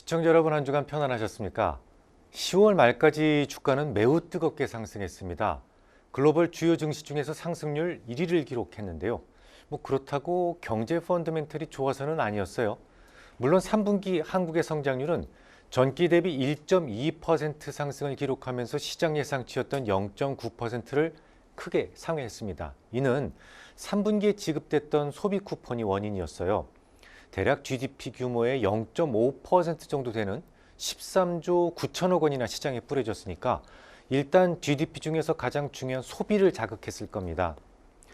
시청자 여러분, 한 주간 편안하셨습니까? 10월 말까지 주가는 매우 뜨겁게 상승했습니다. 글로벌 주요 증시 중에서 상승률 1위를 기록했는데요. 그렇다고 경제 펀더멘털이 좋아서는 아니었어요. 물론 3분기 한국의 성장률은 전기 대비 1.2% 상승을 기록하면서 시장 예상치였던 0.9%를 크게 상회했습니다. 이는 3분기에 지급됐던 소비 쿠폰이 원인이었어요. 대략 GDP 규모의 0.5% 정도 되는 13조 9천억 원이나 시장에 뿌려졌으니까 일단 GDP 중에서 가장 중요한 소비를 자극했을 겁니다.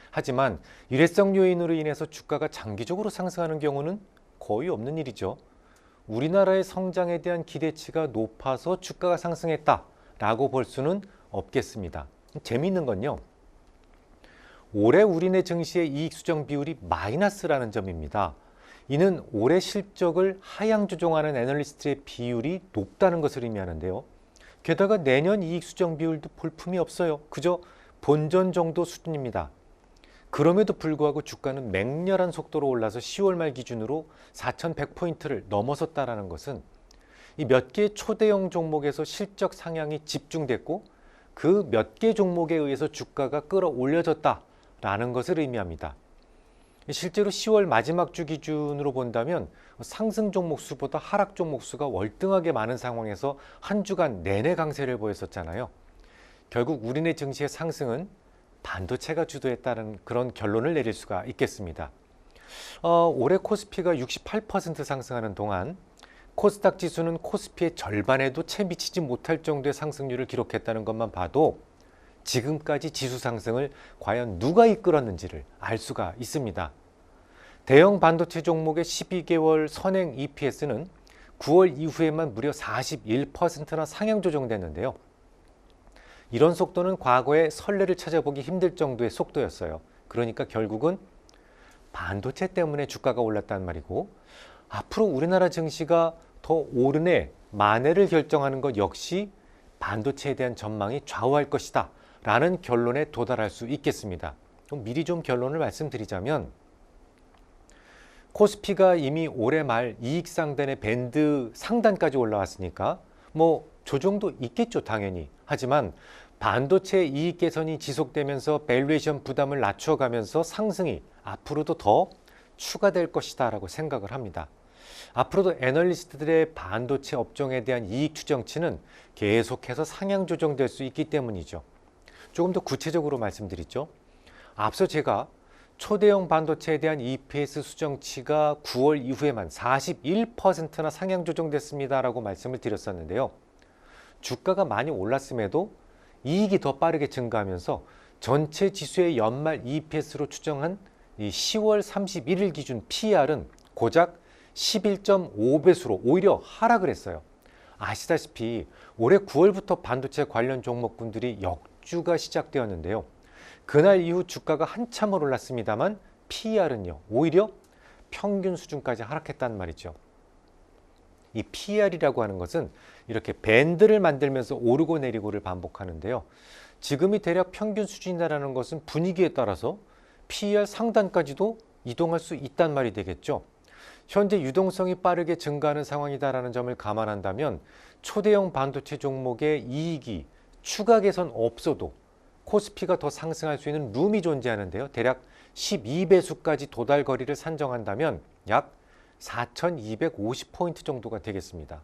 하지만 일회성 요인으로 인해서 주가가 장기적으로 상승하는 경우는 거의 없는 일이죠. 우리나라의 성장에 대한 기대치가 높아서 주가가 상승했다라고 볼 수는 없겠습니다. 재미있는 건요, 올해 우리네 증시의 이익 수정 비율이 마이너스라는 점입니다. 이는 올해 실적을 하향 조정하는 애널리스트의 비율이 높다는 것을 의미하는데요. 게다가 내년 이익 수정 비율도 볼품이 없어요. 그저 본전 정도 수준입니다. 그럼에도 불구하고 주가는 맹렬한 속도로 올라서 10월 말 기준으로 4,100포인트를 넘어섰다는 것은 이 몇 개의 초대형 종목에서 실적 상향이 집중됐고 그 몇 개 종목에 의해서 주가가 끌어올려졌다라는 것을 의미합니다. 실제로 10월 마지막 주 기준으로 본다면 상승 종목 수보다 하락 종목 수가 월등하게 많은 상황에서 한 주간 내내 강세를 보였었잖아요. 결국 우리네 증시의 상승은 반도체가 주도했다는 그런 결론을 내릴 수가 있겠습니다. 올해 코스피가 68% 상승하는 동안 코스닥 지수는 코스피의 절반에도 채 미치지 못할 정도의 상승률을 기록했다는 것만 봐도 지금까지 지수 상승을 과연 누가 이끌었는지를 알 수가 있습니다. 대형 반도체 종목의 12개월 선행 EPS는 9월 이후에만 무려 41%나 상향 조정됐는데요. 이런 속도는 과거에 선례를 찾아보기 힘들 정도의 속도였어요. 그러니까 결국은 반도체 때문에 주가가 올랐단 말이고, 앞으로 우리나라 증시가 더 오르내 마내를 결정하는 것 역시 반도체에 대한 전망이 좌우할 것이다 라는 결론에 도달할 수 있겠습니다. 그럼 미리 좀 결론을 말씀드리자면, 코스피가 이미 올해 말 이익 상단의 밴드 상단까지 올라왔으니까 조정도 있겠죠, 당연히. 하지만 반도체 이익 개선이 지속되면서 밸류에이션 부담을 낮춰가면서 상승이 앞으로도 더 추가될 것이다 라고 생각을 합니다. 앞으로도 애널리스트들의 반도체 업종에 대한 이익 추정치는 계속해서 상향 조정될 수 있기 때문이죠. 조금 더 구체적으로 말씀드리죠. 앞서 제가 초대형 반도체에 대한 EPS 수정치가 9월 이후에만 41%나 상향 조정됐습니다라고 말씀을 드렸었는데요. 주가가 많이 올랐음에도 이익이 더 빠르게 증가하면서 전체 지수의 연말 EPS로 추정한 이 10월 31일 기준 PER은 고작 11.5배수로 오히려 하락을 했어요. 아시다시피 올해 9월부터 반도체 관련 종목군들이 역주가 시작되었는데요. 그날 이후 주가가 한참을 올랐습니다만 PER은요, 오히려 평균 수준까지 하락했단 말이죠. 이 PER이라고 하는 것은 이렇게 밴드를 만들면서 오르고 내리고를 반복하는데요. 지금이 대략 평균 수준이라는 것은 분위기에 따라서 PER 상단까지도 이동할 수 있단 말이 되겠죠. 현재 유동성이 빠르게 증가하는 상황이다라는 점을 감안한다면 초대형 반도체 종목의 이익이 추가 개선 없어도 코스피가 더 상승할 수 있는 룸이 존재하는데요. 대략 12배수까지 도달 거리를 산정한다면 약 4,250포인트 정도가 되겠습니다.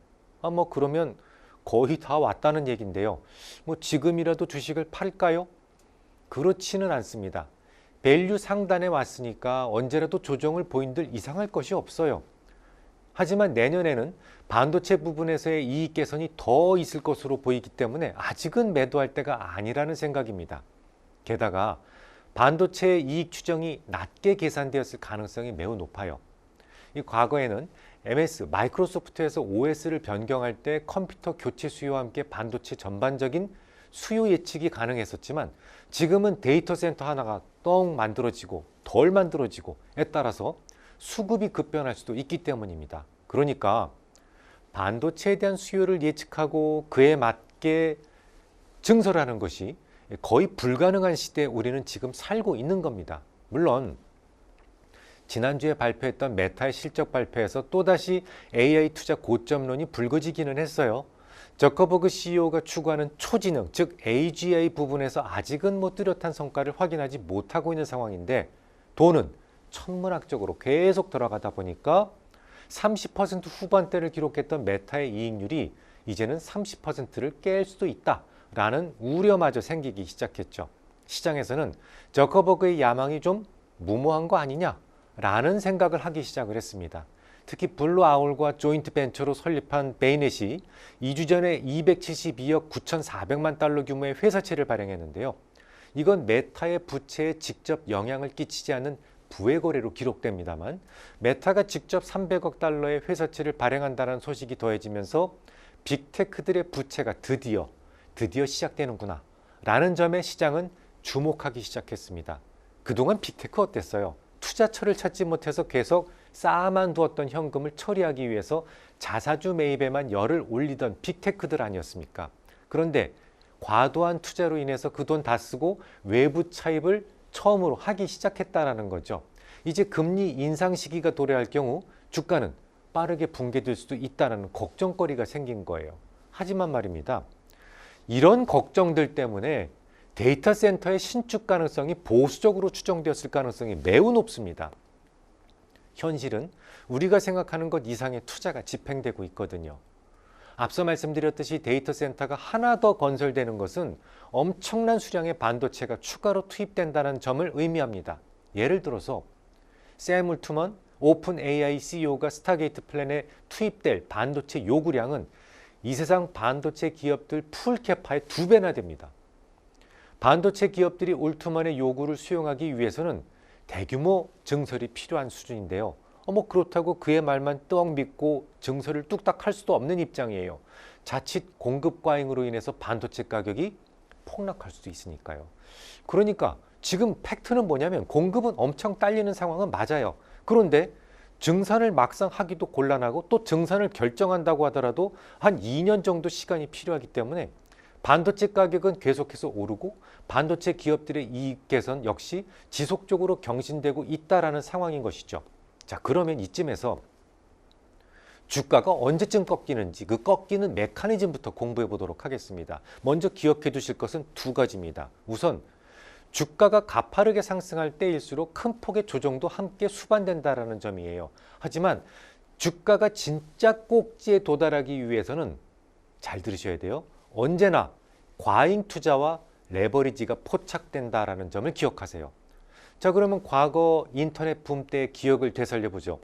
그러면 거의 다 왔다는 얘기인데요. 지금이라도 주식을 팔까요? 그렇지는 않습니다. 밸류 상단에 왔으니까 언제라도 조정을 보인들 이상할 것이 없어요. 하지만 내년에는 반도체 부분에서의 이익 개선이 더 있을 것으로 보이기 때문에 아직은 매도할 때가 아니라는 생각입니다. 게다가 반도체의 이익 추정이 낮게 계산되었을 가능성이 매우 높아요. 이 과거에는 MS, 마이크로소프트에서 OS를 변경할 때 컴퓨터 교체 수요와 함께 반도체 전반적인 수요 예측이 가능했었지만 지금은 데이터 센터 하나가 떡 만들어지고 덜 만들어지고에 따라서 수급이 급변할 수도 있기 때문입니다. 그러니까 반도체에 대한 수요를 예측하고 그에 맞게 증설하는 것이 거의 불가능한 시대에 우리는 지금 살고 있는 겁니다. 물론 지난주에 발표했던 메타의 실적 발표에서 또다시 AI 투자 고점론이 불거지기는 했어요. 저커버그 CEO가 추구하는 초지능, 즉 AGI 부분에서 아직은 뚜렷한 성과를 확인하지 못하고 있는 상황인데 돈은 천문학적으로 계속 들어가다 보니까 30% 후반대를 기록했던 메타의 이익률이 이제는 30%를 깰 수도 있다라는 우려마저 생기기 시작했죠. 시장에서는 저커버그의 야망이 좀 무모한 거 아니냐라는 생각을 하기 시작을 했습니다. 특히 블루 아울과 조인트 벤처로 설립한 베이넷이 2주 전에 272억 9,400만 달러 규모의 회사채를 발행했는데요. 이건 메타의 부채에 직접 영향을 끼치지 않는 부의 거래로 기록됩니다만 메타가 직접 300억 달러의 회사채를 발행한다는 소식이 더해지면서 빅테크들의 부채가 드디어 시작되는구나 라는 점에 시장은 주목하기 시작했습니다. 그동안 빅테크 어땠어요? 투자처를 찾지 못해서 계속 쌓아만 두었던 현금을 처리하기 위해서 자사주 매입에만 열을 올리던 빅테크들 아니었습니까? 그런데 과도한 투자로 인해서 그 돈 다 쓰고 외부 차입을 처음으로 하기 시작했다는 거죠. 이제 금리 인상 시기가 도래할 경우 주가는 빠르게 붕괴될 수도 있다는 걱정거리가 생긴 거예요. 하지만 말입니다. 이런 걱정들 때문에 데이터 센터의 신축 가능성이 보수적으로 추정되었을 가능성이 매우 높습니다. 현실은 우리가 생각하는 것 이상의 투자가 집행되고 있거든요. 앞서 말씀드렸듯이 데이터 센터가 하나 더 건설되는 것은 엄청난 수량의 반도체가 추가로 투입된다는 점을 의미합니다. 예를 들어서 샘 울트먼 오픈 AI CEO가 스타게이트 플랜에 투입될 반도체 요구량은 이 세상 반도체 기업들 풀캐파의 2배나 됩니다. 반도체 기업들이 울트먼의 요구를 수용하기 위해서는 대규모 증설이 필요한 수준인데요. 그렇다고 그의 말만 떡 믿고 증설을 뚝딱 할 수도 없는 입장이에요. 자칫 공급 과잉으로 인해서 반도체 가격이 폭락할 수도 있으니까요. 그러니까 지금 팩트는 뭐냐면 공급은 엄청 딸리는 상황은 맞아요. 그런데 증산을 막상 하기도 곤란하고 또 증산을 결정한다고 하더라도 한 2년 정도 시간이 필요하기 때문에 반도체 가격은 계속해서 오르고 반도체 기업들의 이익 개선 역시 지속적으로 경신되고 있다라는 상황인 것이죠. 자, 그러면 이쯤에서 주가가 언제쯤 꺾이는지 그 꺾이는 메커니즘부터 공부해 보도록 하겠습니다. 먼저 기억해 두실 것은 2가지입니다. 우선 주가가 가파르게 상승할 때일수록 큰 폭의 조정도 함께 수반된다라는 점이에요. 하지만 주가가 진짜 꼭지에 도달하기 위해서는 잘 들으셔야 돼요. 언제나 과잉 투자와 레버리지가 포착된다라는 점을 기억하세요. 자, 그러면 과거 인터넷 붐 때의 기억을 되살려 보죠.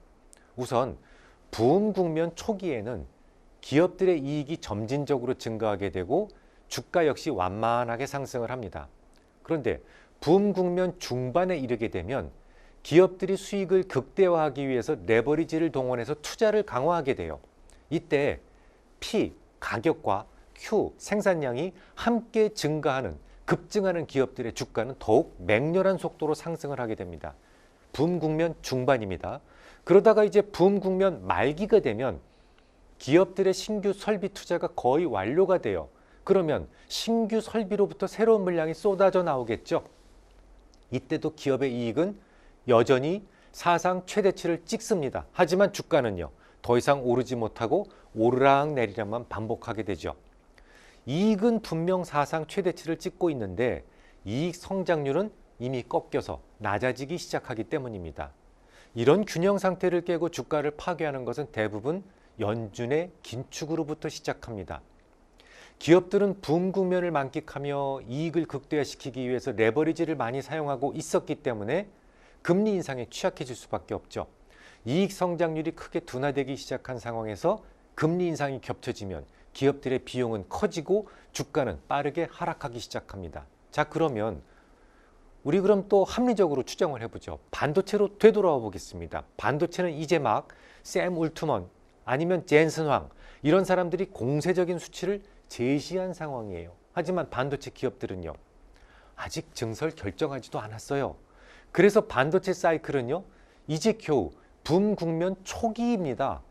우선 붐 국면 초기에는 기업들의 이익이 점진적으로 증가하게 되고 주가 역시 완만하게 상승을 합니다. 그런데 붐 국면 중반에 이르게 되면 기업들이 수익을 극대화하기 위해서 레버리지를 동원해서 투자를 강화하게 돼요. 이때 P, 가격과 Q, 생산량이 함께 증가하는 급증하는 기업들의 주가는 더욱 맹렬한 속도로 상승을 하게 됩니다. 붐 국면 중반입니다. 그러다가 이제 붐 국면 말기가 되면 기업들의 신규 설비 투자가 거의 완료가 돼요. 그러면 신규 설비로부터 새로운 물량이 쏟아져 나오겠죠. 이때도 기업의 이익은 여전히 사상 최대치를 찍습니다. 하지만 주가는요, 더 이상 오르지 못하고 오르락 내리락만 반복하게 되죠. 이익은 분명 사상 최대치를 찍고 있는데 이익 성장률은 이미 꺾여서 낮아지기 시작하기 때문입니다. 이런 균형 상태를 깨고 주가를 파괴하는 것은 대부분 연준의 긴축으로부터 시작합니다. 기업들은 붐 국면을 만끽하며 이익을 극대화시키기 위해서 레버리지를 많이 사용하고 있었기 때문에 금리 인상에 취약해질 수밖에 없죠. 이익 성장률이 크게 둔화되기 시작한 상황에서 금리 인상이 겹쳐지면 기업들의 비용은 커지고 주가는 빠르게 하락하기 시작합니다. 자, 그러면 우리 그럼 또 합리적으로 추정을 해보죠. 반도체로 되돌아와 보겠습니다. 반도체는 이제 막 샘 울트먼 아니면 젠슨 황 이런 사람들이 공세적인 수치를 제시한 상황이에요. 하지만 반도체 기업들은요, 아직 증설 결정하지도 않았어요. 그래서 반도체 사이클은요, 이제 겨우 붐 국면 초기입니다.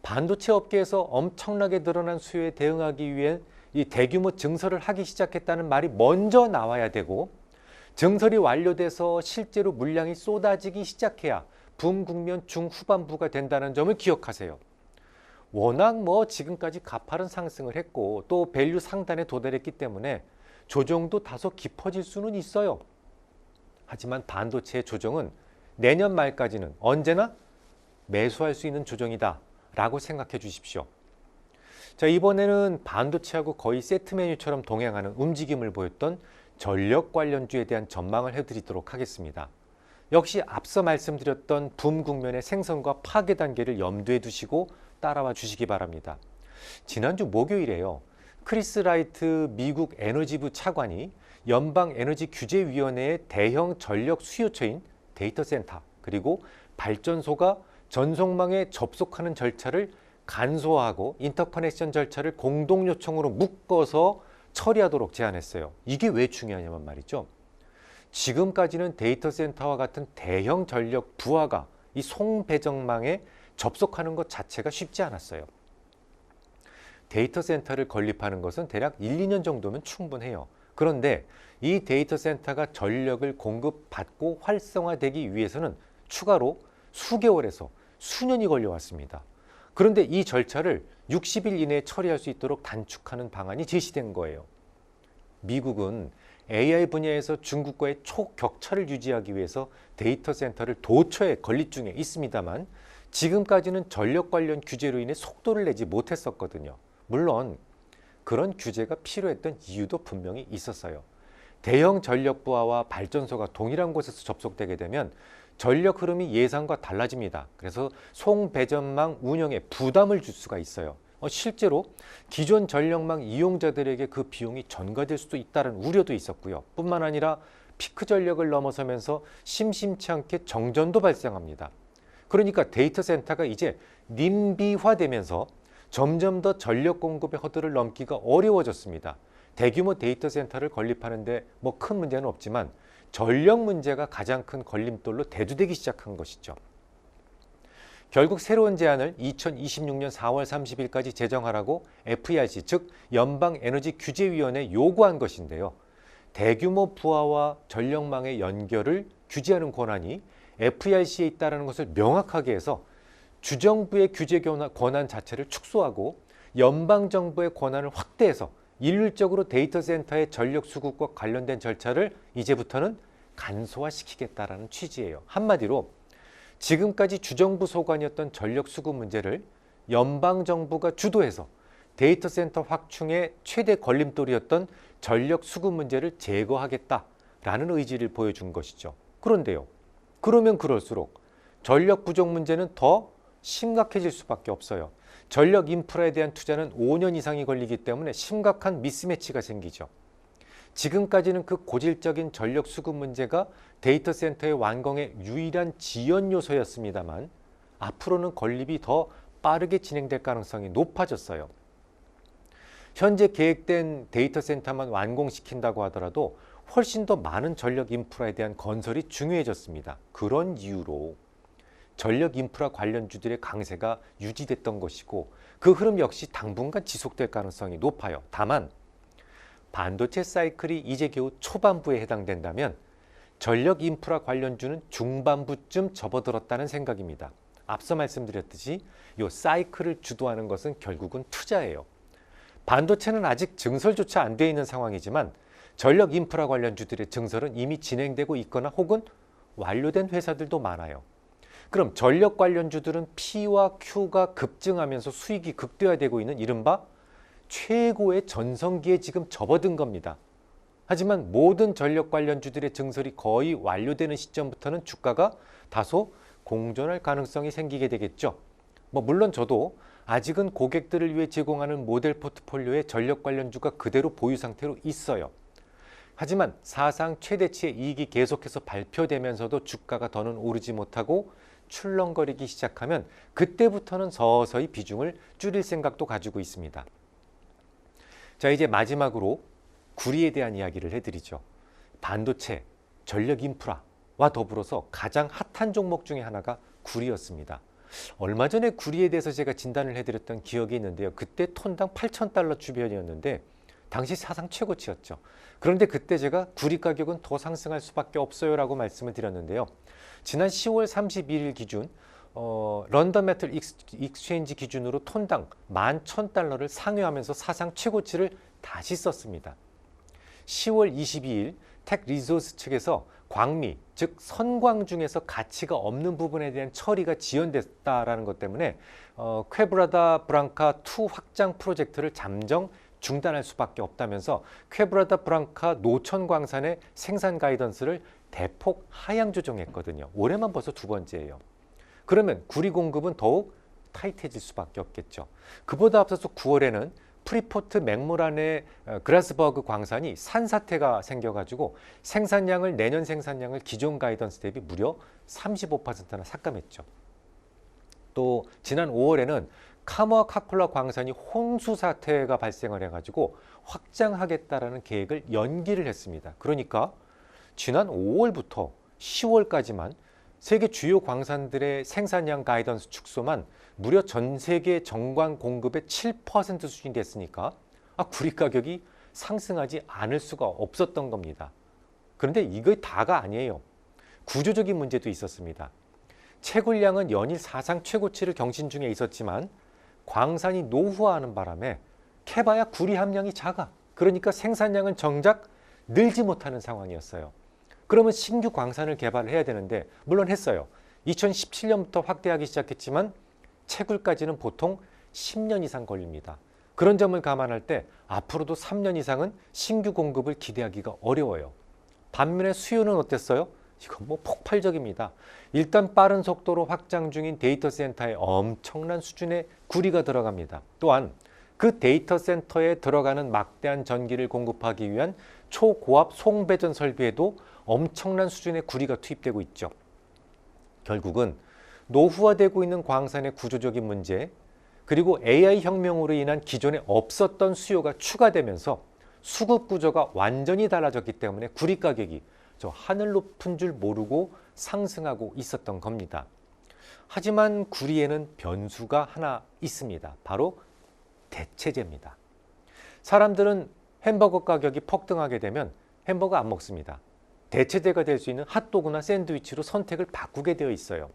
반도체 업계에서 엄청나게 늘어난 수요에 대응하기 위해 이 대규모 증설을 하기 시작했다는 말이 먼저 나와야 되고, 증설이 완료돼서 실제로 물량이 쏟아지기 시작해야 붐 국면 중후반부가 된다는 점을 기억하세요. 워낙 지금까지 가파른 상승을 했고 또 밸류 상단에 도달했기 때문에 조정도 다소 깊어질 수는 있어요. 하지만 반도체의 조정은 내년 말까지는 언제나 매수할 수 있는 조정이다 라고 생각해 주십시오. 자, 이번에는 반도체하고 거의 세트 메뉴처럼 동행하는 움직임을 보였던 전력 관련주에 대한 전망을 해드리도록 하겠습니다. 역시 앞서 말씀드렸던 붐 국면의 생성과 파괴 단계를 염두에 두시고 따라와 주시기 바랍니다. 지난주 목요일에요. 크리스 라이트 미국 에너지부 차관이 연방에너지규제위원회의 대형 전력 수요처인 데이터 센터 그리고 발전소가 전송망에 접속하는 절차를 간소화하고 인터커넥션 절차를 공동 요청으로 묶어서 처리하도록 제안했어요. 이게 왜 중요하냐면 말이죠. 지금까지는 데이터 센터와 같은 대형 전력 부하가 이 송배정망에 접속하는 것 자체가 쉽지 않았어요. 데이터 센터를 건립하는 것은 대략 1, 2년 정도면 충분해요. 그런데 이 데이터 센터가 전력을 공급받고 활성화되기 위해서는 추가로 수개월에서 수년이 걸려왔습니다. 그런데 이 절차를 60일 이내에 처리할 수 있도록 단축하는 방안이 제시된 거예요. 미국은 AI 분야에서 중국과의 초격차를 유지하기 위해서 데이터 센터를 도처에 건립 중에 있습니다만 지금까지는 전력 관련 규제로 인해 속도를 내지 못했었거든요. 물론 그런 규제가 필요했던 이유도 분명히 있었어요. 대형 전력 부하와 발전소가 동일한 곳에서 접속되게 되면 전력 흐름이 예상과 달라집니다. 그래서 송배전망 운영에 부담을 줄 수가 있어요. 실제로 기존 전력망 이용자들에게 그 비용이 전가될 수도 있다는 우려도 있었고요. 뿐만 아니라 피크 전력을 넘어서면서 심심치 않게 정전도 발생합니다. 그러니까 데이터 센터가 이제 님비화되면서 점점 더 전력 공급의 허들을 넘기가 어려워졌습니다. 대규모 데이터 센터를 건립하는데 큰 문제는 없지만 전력 문제가 가장 큰 걸림돌로 대두되기 시작한 것이죠. 결국 새로운 제안을 2026년 4월 30일까지 제정하라고 FERC 즉 연방에너지규제위원회에 요구한 것인데요. 대규모 부하와 전력망의 연결을 규제하는 권한이 FERC에 있다는 것을 명확하게 해서 주정부의 규제 권한 자체를 축소하고 연방정부의 권한을 확대해서 일률적으로 데이터 센터의 전력 수급과 관련된 절차를 이제부터는 간소화시키겠다라는 취지예요. 한마디로 지금까지 주정부 소관이었던 전력 수급 문제를 연방정부가 주도해서 데이터 센터 확충의 최대 걸림돌이었던 전력 수급 문제를 제거하겠다라는 의지를 보여준 것이죠. 그런데요. 그러면 그럴수록 전력 부족 문제는 더 심각해질 수밖에 없어요. 전력 인프라에 대한 투자는 5년 이상이 걸리기 때문에 심각한 미스매치가 생기죠. 지금까지는 그 고질적인 전력 수급 문제가 데이터 센터의 완공의 유일한 지연 요소였습니다만 앞으로는 건립이 더 빠르게 진행될 가능성이 높아졌어요. 현재 계획된 데이터 센터만 완공시킨다고 하더라도 훨씬 더 많은 전력 인프라에 대한 건설이 중요해졌습니다. 그런 이유로 전력 인프라 관련주들의 강세가 유지됐던 것이고 그 흐름 역시 당분간 지속될 가능성이 높아요. 다만 반도체 사이클이 이제 겨우 초반부에 해당된다면 전력 인프라 관련주는 중반부쯤 접어들었다는 생각입니다. 앞서 말씀드렸듯이 이 사이클을 주도하는 것은 결국은 투자예요. 반도체는 아직 증설조차 안 돼 있는 상황이지만 전력 인프라 관련주들의 증설은 이미 진행되고 있거나 혹은 완료된 회사들도 많아요. 그럼 전력 관련주들은 P와 Q가 급증하면서 수익이 극대화되고 있는 이른바 최고의 전성기에 지금 접어든 겁니다. 하지만 모든 전력 관련주들의 증설이 거의 완료되는 시점부터는 주가가 다소 공존할 가능성이 생기게 되겠죠. 물론 저도 아직은 고객들을 위해 제공하는 모델 포트폴리오에 전력 관련주가 그대로 보유 상태로 있어요. 하지만 사상 최대치의 이익이 계속해서 발표되면서도 주가가 더는 오르지 못하고 출렁거리기 시작하면 그때부터는 서서히 비중을 줄일 생각도 가지고 있습니다. 자, 이제 마지막으로 구리에 대한 이야기를 해드리죠. 반도체, 전력 인프라와 더불어서 가장 핫한 종목 중에 하나가 구리였습니다. 얼마 전에 구리에 대해서 제가 진단을 해드렸던 기억이 있는데요. 그때 톤당 8,000달러 주변이었는데 당시 사상 최고치였죠. 그런데 그때 제가 구리 가격은 더 상승할 수밖에 없어요 라고 말씀을 드렸는데요. 지난 10월 31일 기준 런던 메틀 익스체인지 기준으로 톤당 11,000달러를 상회하면서 사상 최고치를 다시 썼습니다. 10월 22일 텍 리소스 측에서 광미, 즉 선광 중에서 가치가 없는 부분에 대한 처리가 지연됐다라는 것 때문에 퀘브라다 브랑카 2 확장 프로젝트를 잠정 중단할 수밖에 없다면서 퀘브라다 브랑카 노천 광산의 생산 가이던스를 대폭 하향 조정했거든요. 올해만 벌써 두 번째예요. 그러면 구리 공급은 더욱 타이트해질 수밖에 없겠죠. 그보다 앞서서 9월에는 프리포트 맥모란의 그라스버그 광산이 산사태가 생겨가지고 생산량을 내년 생산량을 기존 가이던스 대비 무려 35%나 삭감했죠. 또 지난 5월에는 카모아 카콜라 광산이 혼수 사태가 발생을 해가지고 확장하겠다라는 계획을 연기를 했습니다. 그러니까 지난 5월부터 10월까지만 세계 주요 광산들의 생산량 가이던스 축소만 무려 전 세계 정광 공급의 7% 수준이 됐으니까 구리 가격이 상승하지 않을 수가 없었던 겁니다. 그런데 이거 다가 아니에요. 구조적인 문제도 있었습니다. 채굴량은 연일 사상 최고치를 경신 중에 있었지만 광산이 노후화하는 바람에 캐봐야 구리 함량이 작아. 그러니까 생산량은 정작 늘지 못하는 상황이었어요. 그러면 신규 광산을 개발을 해야 되는데 물론 했어요. 2017년부터 확대하기 시작했지만 채굴까지는 보통 10년 이상 걸립니다. 그런 점을 감안할 때 앞으로도 3년 이상은 신규 공급을 기대하기가 어려워요. 반면에 수요는 어땠어요? 이건 뭐 폭발적입니다. 일단 빠른 속도로 확장 중인 데이터 센터에 엄청난 수준의 구리가 들어갑니다. 또한 그 데이터 센터에 들어가는 막대한 전기를 공급하기 위한 초고압 송배전 설비에도 엄청난 수준의 구리가 투입되고 있죠. 결국은 노후화되고 있는 광산의 구조적인 문제, 그리고 AI 혁명으로 인한 기존에 없었던 수요가 추가되면서 수급 구조가 완전히 달라졌기 때문에 구리 가격이 저 하늘 높은 줄 모르고 상승하고 있었던 겁니다. 하지만 구리에는 변수가 하나 있습니다. 바로 대체제입니다. 사람들은 햄버거 가격이 폭등하게 되면 햄버거 안 먹습니다. 대체제가 될 수 있는 핫도그나 샌드위치로 선택을 바꾸게 되어 있어요.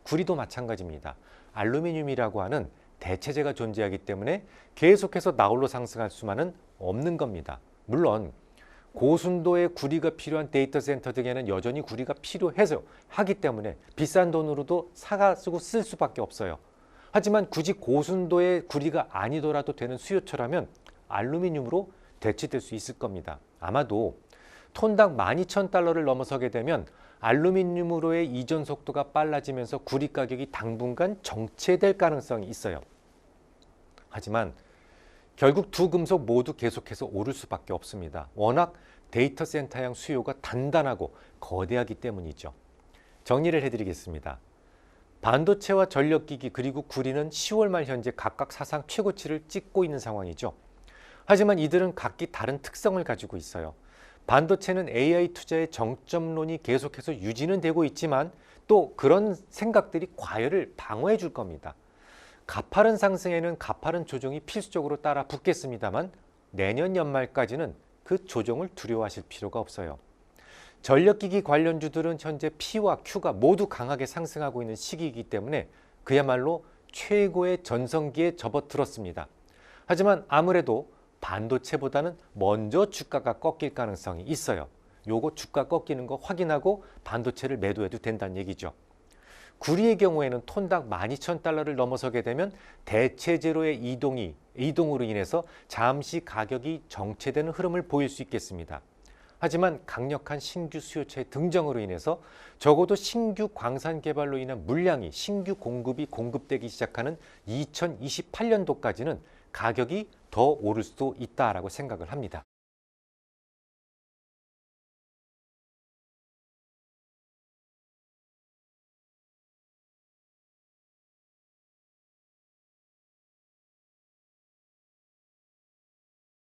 구리도 마찬가지입니다. 알루미늄이라고 하는 대체제가 존재하기 때문에 계속해서 나홀로 상승할 수만은 없는 겁니다. 물론 고순도의 구리가 필요한 데이터 센터 등에는 여전히 구리가 필요해서 하기 때문에 비싼 돈으로도 사가지고 쓸 수밖에 없어요. 하지만 굳이 고순도의 구리가 아니더라도 되는 수요처라면 알루미늄으로 대체될 수 있을 겁니다. 아마도 톤당 12,000달러를 넘어서게 되면 알루미늄으로의 이전 속도가 빨라지면서 구리 가격이 당분간 정체될 가능성이 있어요. 하지만 결국 두 금속 모두 계속해서 오를 수밖에 없습니다. 워낙 데이터 센터형 수요가 단단하고 거대하기 때문이죠. 정리를 해드리겠습니다. 반도체와 전력기기 그리고 구리는 10월 말 현재 각각 사상 최고치를 찍고 있는 상황이죠. 하지만 이들은 각기 다른 특성을 가지고 있어요. 반도체는 AI 투자의 정점론이 계속해서 유지는 되고 있지만 또 그런 생각들이 과열을 방어해 줄 겁니다. 가파른 상승에는 가파른 조정이 필수적으로 따라 붙겠습니다만 내년 연말까지는 그 조정을 두려워하실 필요가 없어요. 전력기기 관련주들은 현재 P와 Q가 모두 강하게 상승하고 있는 시기이기 때문에 그야말로 최고의 전성기에 접어들었습니다. 하지만 아무래도 반도체보다는 먼저 주가가 꺾일 가능성이 있어요. 요거 주가 꺾이는 거 확인하고 반도체를 매도해도 된다는 얘기죠. 구리의 경우에는 톤당 12,000달러를 넘어서게 되면 대체제로의 이동으로 인해서 잠시 가격이 정체되는 흐름을 보일 수 있겠습니다. 하지만 강력한 신규 수요처의 등장으로 인해서 적어도 신규 광산 개발로 인한 물량이 신규 공급이 공급되기 시작하는 2028년도까지는 가격이 더 오를 수도 있다라고 생각을 합니다.